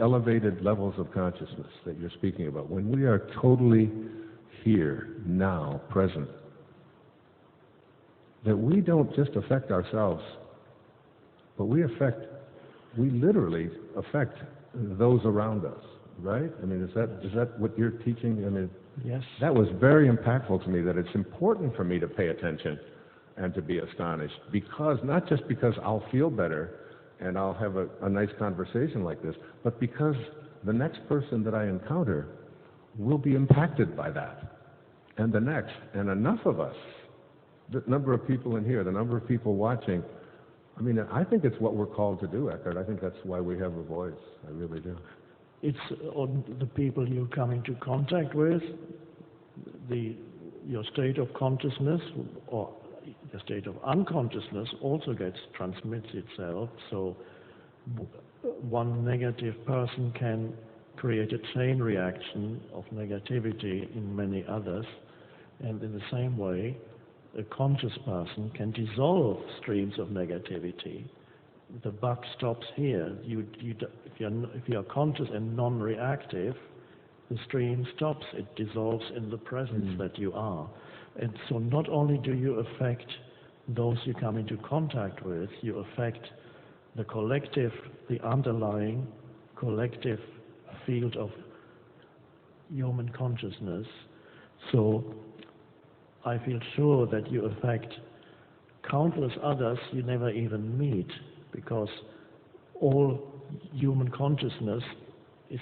elevated levels of consciousness that you're speaking about, when we are totally here, now, present, that we don't just affect ourselves, but we literally affect those around us, right? I mean, is that what you're teaching? I mean, yes. That was very impactful to me, that it's important for me to pay attention and to be astonished, because, not just because I'll feel better and I'll have a nice conversation like this, but because the next person that I encounter will be impacted by that, and the next, and enough of us, the number of people in here, the number of people watching. I mean, I think it's what we're called to do, Eckhart. I think that's why we have a voice. I really do. It's on the people you come into contact with, your state of consciousness or the state of unconsciousness also transmits itself. So one negative person can create a chain reaction of negativity in many others, and in the same way, a conscious person can dissolve streams of negativity. The buck stops here. If you're conscious and non-reactive, the stream stops. It dissolves in the presence that you are. And so not only do you affect those you come into contact with, you affect the collective, the underlying collective field of human consciousness. So I feel sure that you affect countless others you never even meet, because all human consciousness is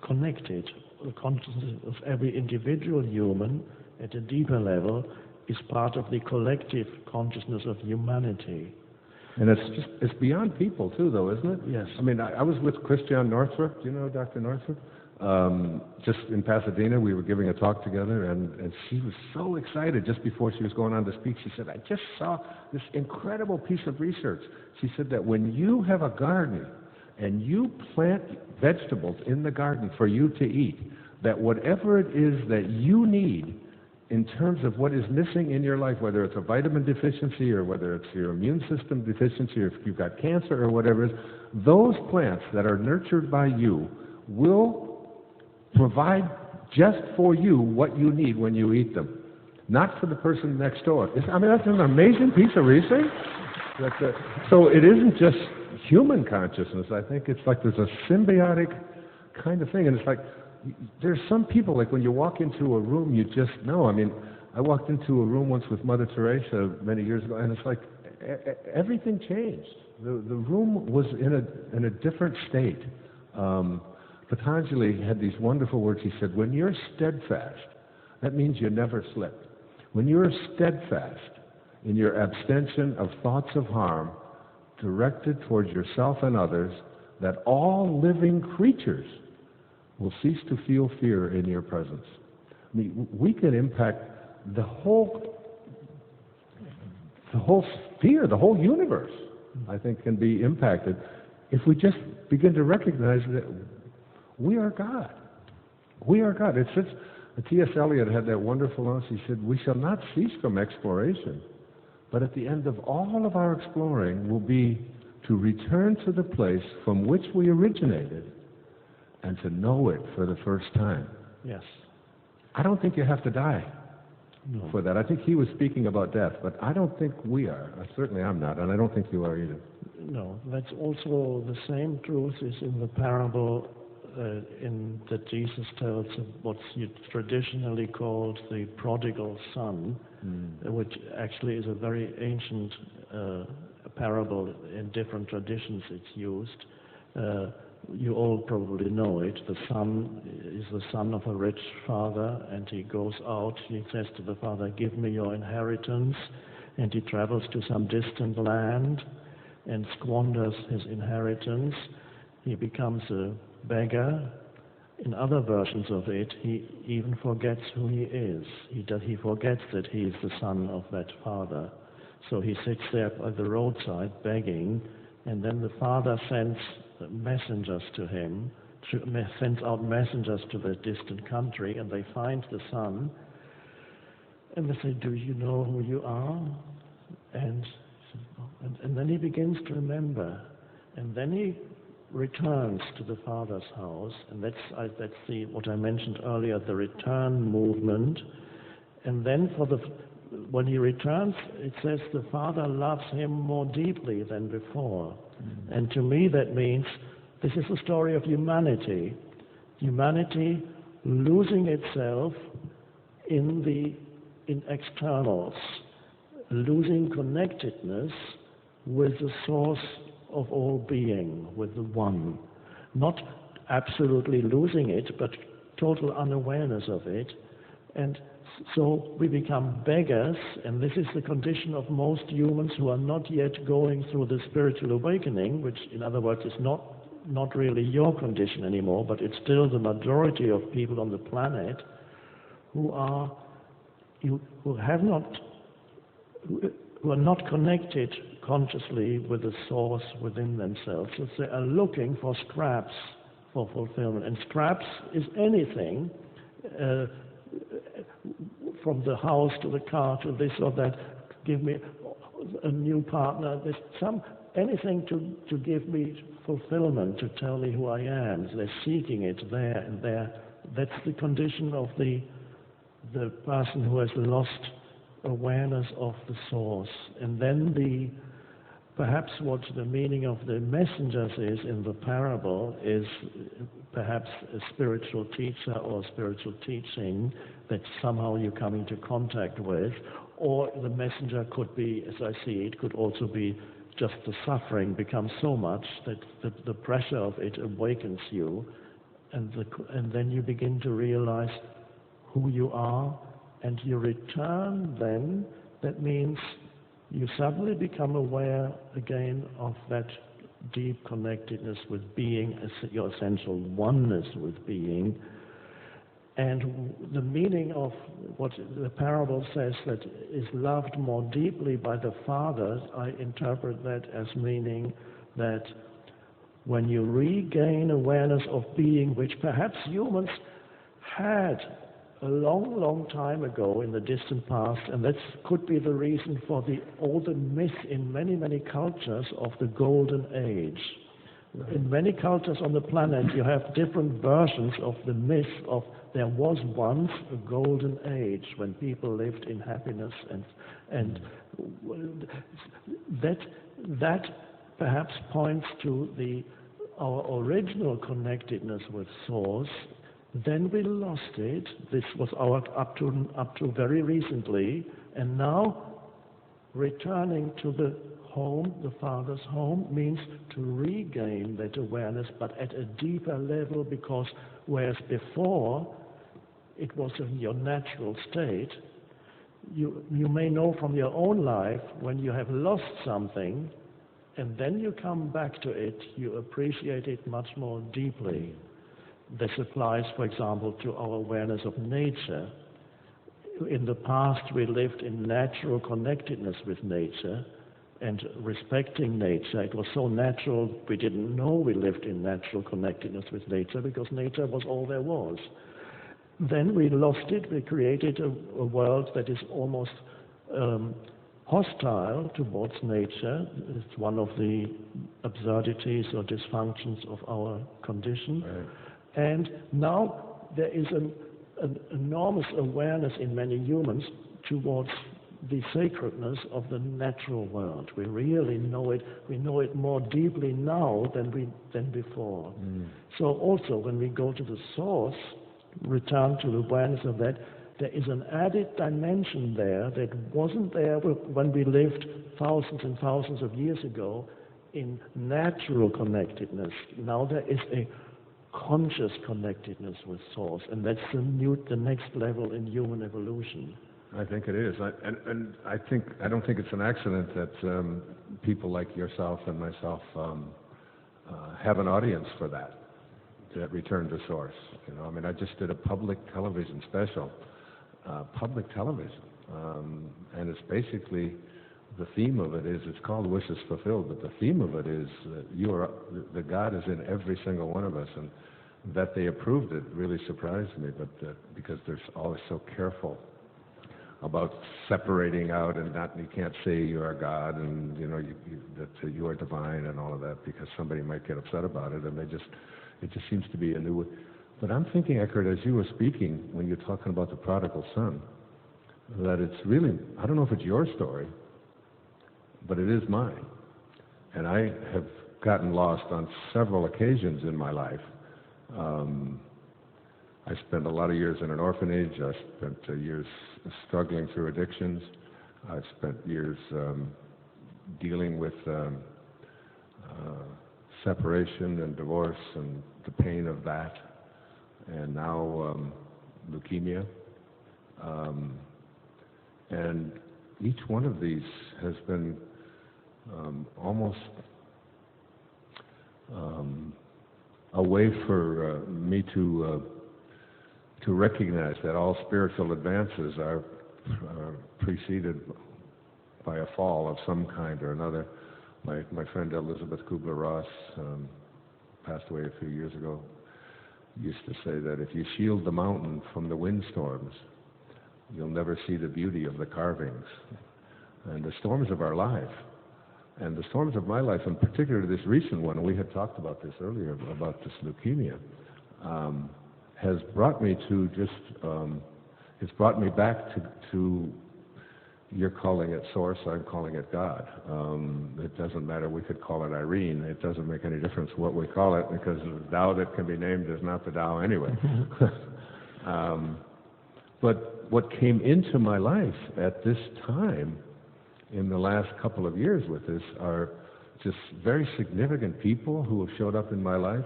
connected. The consciousness of every individual human at a deeper level is part of the collective consciousness of humanity. And it's beyond people too, though, isn't it? Yes. I mean, I was with Christiane Northrup. Do you know Dr. Northrup? Just in Pasadena, we were giving a talk together, and she was so excited just before she was going on to speak. She said, I just saw this incredible piece of research. She said that when you have a garden and you plant vegetables in the garden for you to eat, that whatever it is that you need in terms of what is missing in your life, whether it's a vitamin deficiency or whether it's your immune system deficiency or if you've got cancer or whatever it is, those plants that are nurtured by you will provide just for you what you need when you eat them, not for the person next door. I mean, that's an amazing piece of research. So it isn't just human consciousness. I think it's like there's a symbiotic kind of thing, and it's like there's some people, like when you walk into a room, you just know. I mean, I walked into a room once with Mother Teresa many years ago, and it's like everything changed. The room was in a different state. Patanjali had these wonderful words. He said, when you're steadfast, that means you never slip. When you're steadfast in your abstention of thoughts of harm directed towards yourself and others, that all living creatures will cease to feel fear in your presence. I mean, we can impact the whole sphere, the whole universe, I think, can be impacted if we just begin to recognize that we are God. We are God. T.S. Eliot had that wonderful line. He said, we shall not cease from exploration, but at the end of all of our exploring will be to return to the place from which we originated and to know it for the first time. Yes. I don't think you have to die for that. I think he was speaking about death, but I don't think we are. Certainly I'm not, and I don't think you are either. No, that's also the same truth is in the parable that Jesus tells of what's traditionally called the prodigal son, which actually is a very ancient parable. In different traditions it's used. You all probably know it. The son is the son of a rich father, and he goes out. He says to the father, give me your inheritance. And he travels to some distant land and squanders his inheritance. He becomes a beggar. In other versions of it, he even forgets who he is. He forgets that he is the son of that father. So he sits there by the roadside begging, and then the father sends messengers to him, sends out messengers to the distant country, and they find the son, and they say, do you know who you are? And then he begins to remember, and then he returns to the Father's house, and that's what I mentioned earlier, the return movement. And then when he returns, it says the Father loves him more deeply than before. And to me that means this is the story of humanity. Humanity losing itself in externals, losing connectedness with the source of all being, with the one. Not absolutely losing it, but total unawareness of it. And so we become beggars, and this is the condition of most humans who are not yet going through the spiritual awakening, which in other words is not really your condition anymore, but it's still the majority of people on the planet who are not connected consciously with the source within themselves. So they are looking for scraps for fulfillment. And scraps is anything, from the house to the car to this or that, give me a new partner, anything to give me fulfillment, to tell me who I am. So they're seeking it there and there. That's the condition of the person who has lost awareness of the source. And then perhaps what the meaning of the messengers is in the parable is perhaps a spiritual teacher or spiritual teaching that somehow you come into contact with, or the messenger could be, as I see it, could also be just the suffering becomes so much that the pressure of it awakens you, and then you begin to realize who you are, and you return then. That means you suddenly become aware again of that deep connectedness with being, your essential oneness with being. And the meaning of what the parable says, that is loved more deeply by the Father, I interpret that as meaning that when you regain awareness of being, which perhaps humans had a long, long time ago in the distant past, and that could be the reason for all the myth in many, many cultures of the golden age. In many cultures on the planet, you have different versions of the myth of there was once a golden age when people lived in happiness, and that perhaps points to our original connectedness with Source. Then we lost it. This was up to very recently, and now returning to the home, the Father's home, means to regain that awareness, but at a deeper level, because whereas before it was in your natural state, you may know from your own life when you have lost something and then you come back to it, you appreciate it much more deeply. This applies, for example, to our awareness of nature. In the past, we lived in natural connectedness with nature and respecting nature. It was so natural, we didn't know we lived in natural connectedness with nature because nature was all there was. Then we lost it. We created a world that is almost hostile towards nature. It's one of the absurdities or dysfunctions of our condition. Right. And now there is an enormous awareness in many humans towards the sacredness of the natural world. We really know it. We know it more deeply now than before. So also when we go to the source, return to the awareness of that, there is an added dimension there that wasn't there when we lived thousands and thousands of years ago in natural connectedness. Now there is a conscious connectedness with Source, and that's the next level in human evolution. I think it is, and I don't think it's an accident that people like yourself and myself have an audience for that return to Source. You know, I mean, I just did a public television special, public television, and it's basically, the theme of it is, it's called Wishes Fulfilled, but the theme of it is the God is in every single one of us, and that they approved it really surprised me, but because they're always so careful about separating out and not, you can't say you are God and that you are divine and all of that, because somebody might get upset about it, and it just seems to be a new way. But I'm thinking, Eckhart, as you were speaking, when you're talking about the prodigal son, that it's really, I don't know if it's your story, but it is mine. And I have gotten lost on several occasions in my life. I spent a lot of years in an orphanage. I spent years struggling through addictions. I spent years dealing with separation and divorce and the pain of that, and now leukemia. And each one of these has been almost a way for me to recognize that all spiritual advances are preceded by a fall of some kind or another. My friend Elizabeth Kubler-Ross passed away a few years ago. Used to say that if you shield the mountain from the windstorms, you'll never see the beauty of the carvings. And the storms of our life, and the storms of my life, in particular this recent one, we had talked about this earlier, about this leukemia, has brought me to it's brought me back to, you're calling it source, I'm calling it God. It doesn't matter, we could call it Irene, it doesn't make any difference what we call it, because the Tao that can be named is not the Tao anyway. But what came into my life at this time, in the last couple of years with this, are just very significant people who have showed up in my life.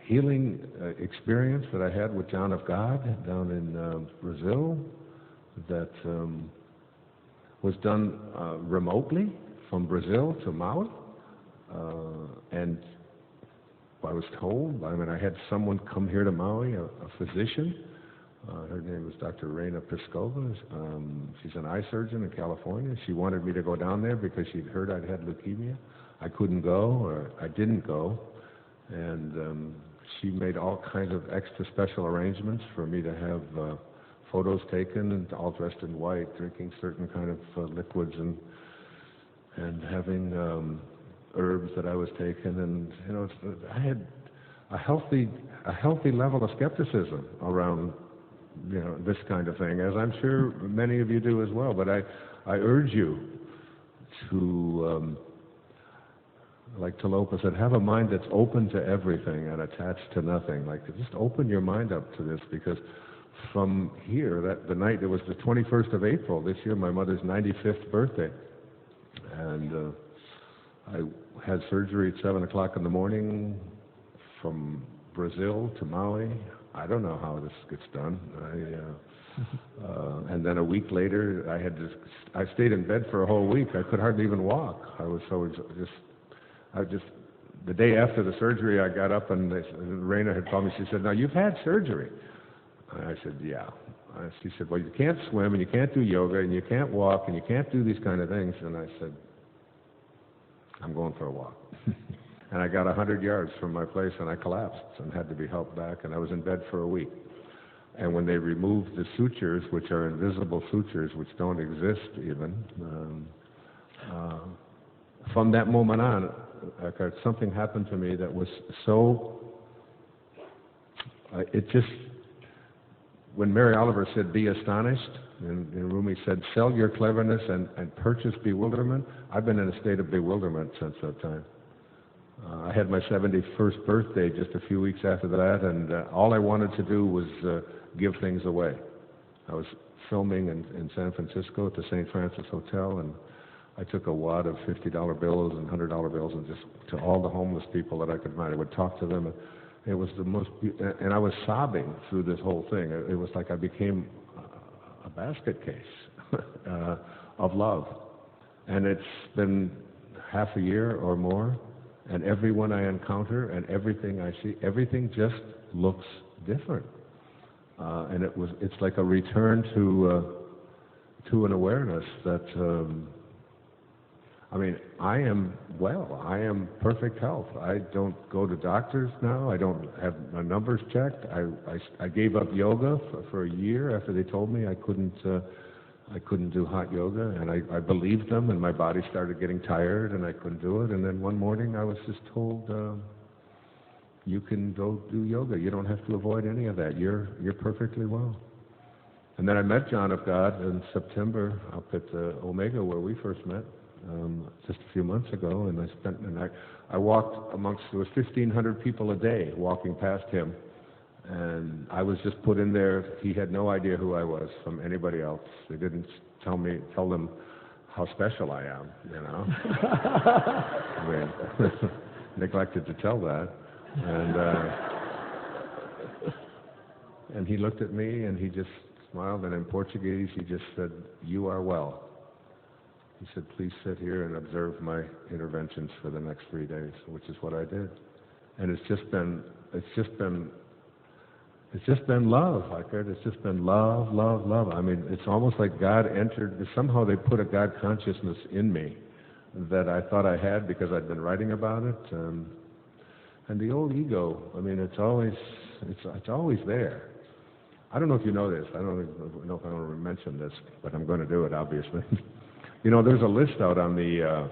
Healing experience that I had with John of God down in Brazil, that was done remotely from Brazil to Maui. And I was told, I had someone come here to Maui, a physician. Her name was Dr. Reina Piscova. She's an eye surgeon in California. She wanted me to go down there because she'd heard I'd had leukemia. I couldn't go, or I didn't go. And she made all kinds of extra special arrangements for me to have photos taken, and all dressed in white, drinking certain kind of liquids, and having herbs that I was taking. And I had a healthy level of skepticism around this kind of thing, as I'm sure many of you do as well. But I urge you to, like Talopa said, have a mind that's open to everything and attached to nothing. Like, just open your mind up to this, because from here, the night, it was the 21st of April this year, my mother's 95th birthday, and I had surgery at 7 o'clock in the morning from Brazil to Maui. I don't know how this gets done. And then a week later, I stayed in bed for a whole week. I could hardly even walk. I was so the day after the surgery, I got up, and Raina had called me. She said, "Now, you've had surgery." And I said, "Yeah." She said, "Well, you can't swim, and you can't do yoga, and you can't walk, and you can't do these kind of things." And I said, "I'm going for a walk." And I got 100 yards from my place, and I collapsed and had to be helped back, and I was in bed for a week. And when they removed the sutures, which are invisible sutures, which don't exist even, from that moment on, something happened to me that was so, when Mary Oliver said, "Be astonished," and Rumi said, "Sell your cleverness and purchase bewilderment," I've been in a state of bewilderment since that time. I had my 71st birthday just a few weeks after that, and all I wanted to do was give things away. I was filming in San Francisco at the St. Francis Hotel, and I took a wad of $50 bills and $100 bills, and just to all the homeless people that I could find. I would talk to them. It was the most, and I was sobbing through this whole thing. It was like I became a basket case of love. And it's been half a year or more, and everyone I encounter and everything I see, everything just looks different. And it's like a return to an awareness that I mean, I am well. I am perfect health. I don't go to doctors now. I don't have my numbers checked. I gave up yoga for a year after they told me I couldn't do hot yoga, and I believed them, and my body started getting tired, and I couldn't do it. And then one morning I was just told, you can go do yoga. You don't have to avoid any of that. You're perfectly well. And then I met John of God in September up at Omega, where we first met, just a few months ago. And I walked amongst, there was 1,500 people a day walking past him. And I was just put in there. He had no idea who I was from anybody else. They didn't tell them how special I am, you know. I mean, neglected to tell that. And he looked at me and he just smiled, and in Portuguese he just said, "You are well." He said, "Please sit here and observe my interventions for the next 3 days," which is what I did. And it's just been love, Eckhardt. It's just been love, love, love. I mean, it's almost like God entered, somehow they put a God consciousness in me that I thought I had because I'd been writing about it. And the old ego, I mean, it's always there. I don't know if you know this. I don't know if I want to mention this, but I'm going to do it, obviously. You know, there's a list out on the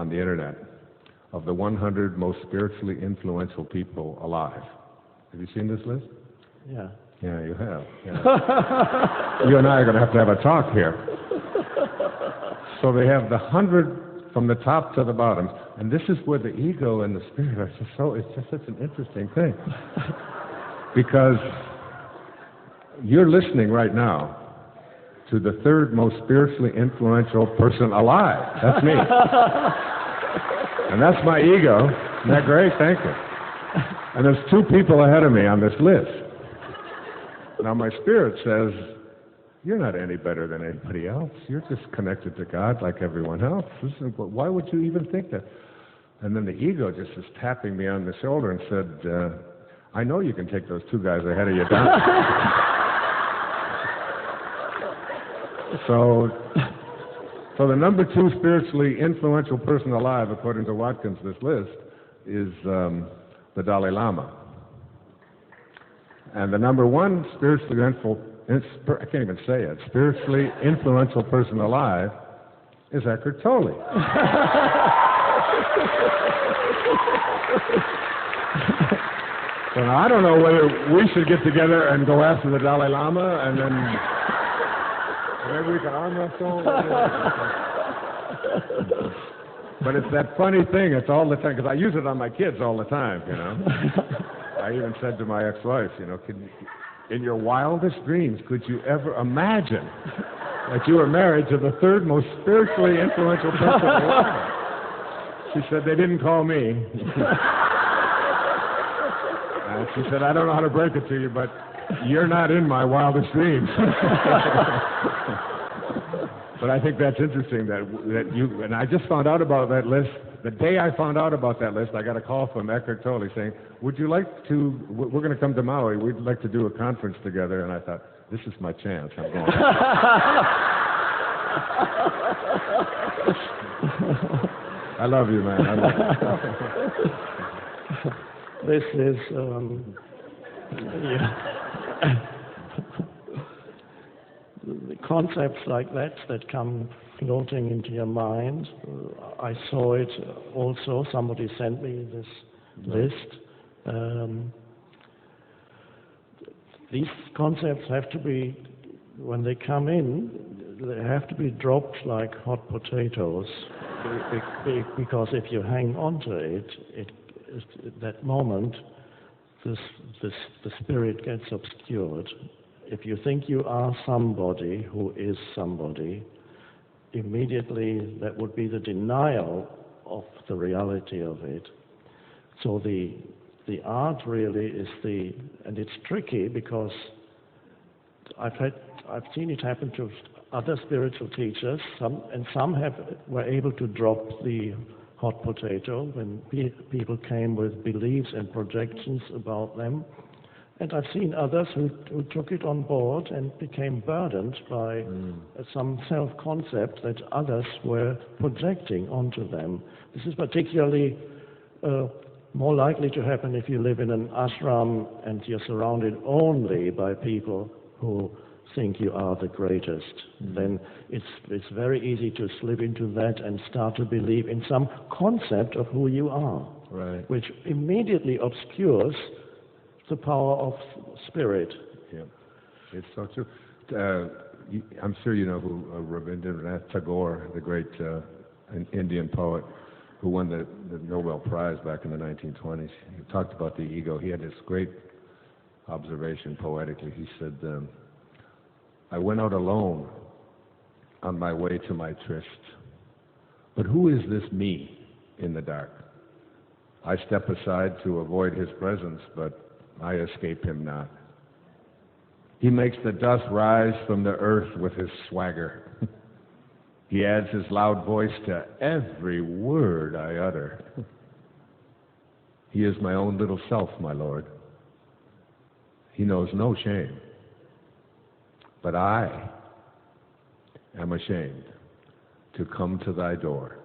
internet of the 100 most spiritually influential people alive. Have you seen this list? Yeah. Yeah, you have. Yeah. You and I are going to have a talk here. So they have the 100 from the top to the bottom, and this is where the ego and the spirit are just it's just such an interesting thing. Because you're listening right now to the third most spiritually influential person alive. That's me. And that's my ego. Isn't that great? Thank you. And there's 2 people ahead of me on this list. Now my spirit says, you're not any better than anybody else. You're just connected to God like everyone else. Why would you even think that? And then the ego just is tapping me on the shoulder and said, I know you can take those 2 guys ahead of you down. So the number 2 spiritually influential person alive, according to Watkins, this list, is the Dalai Lama. And the number 1 spiritually I can't even say it, spiritually influential person alive is Eckhart Tolle. So now I don't know whether we should get together and go after the Dalai Lama and then maybe we can arm wrestle. But it's that funny thing, it's all the time, because I use it on my kids all the time, you know. I even said to my ex-wife, you know, in your wildest dreams, could you ever imagine that you were married to the 3rd most spiritually influential person alive? She said, they didn't call me. And she said, I don't know how to break it to you, but you're not in my wildest dreams. But I think that's interesting that you, and I just found out about that list. The day I found out about that list, I got a call from Eckhart Tolle saying, would you like to, we're going to come to Maui, we'd like to do a conference together. And I thought, this is my chance, I'm going. I love you, man. I love you. This is, the concepts like that come floating into your mind. I saw it also. Somebody sent me this list. These concepts have to be, when they come in, they have to be dropped like hot potatoes, because if you hang on to it, at that moment, the spirit gets obscured. If you think you are somebody who is somebody, immediately that would be the denial of the reality of it. So the art really is and it's tricky because I've seen it happen to other spiritual teachers, some were able to drop the hot potato when people came with beliefs and projections about them, And I've seen others who took it on board and became burdened by some self-concept that others were projecting onto them. This is particularly more likely to happen if you live in an ashram and you're surrounded only by people who think you are the greatest. Then it's very easy to slip into that and start to believe in some concept of who you are, Right. which immediately obscures the power of spirit. Yeah, it's so true. I'm sure you know who Rabindranath Tagore, the great Indian poet who won the Nobel Prize back in the 1920s. He talked about the ego. He had this great observation poetically. He said, I went out alone on my way to my tryst, but who is this me in the dark? I step aside to avoid his presence, but I escape him not. He makes the dust rise from the earth with his swagger. He adds his loud voice to every word I utter. He is my own little self, my Lord. He knows no shame, but I am ashamed to come to thy door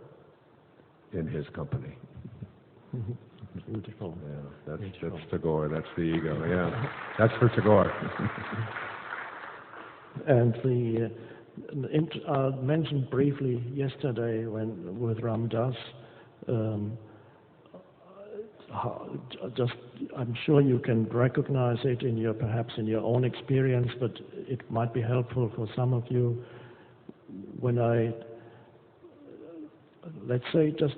in his company. Beautiful. Yeah, that's Tagore, that's the ego, yeah. That's for Tagore. And I mentioned briefly yesterday with Ram Dass, I'm sure you can recognize it perhaps in your own experience, but it might be helpful for some of you. When let's say just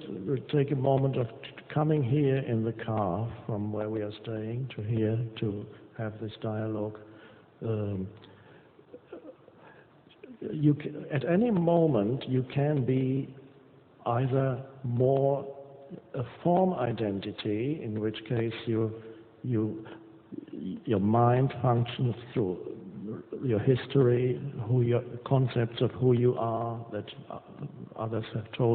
take a moment of coming here in the car from where we are staying to here to have this dialogue. At any moment you can be either more a form identity, in which case your mind functions through your history, your concepts of who you are that others have told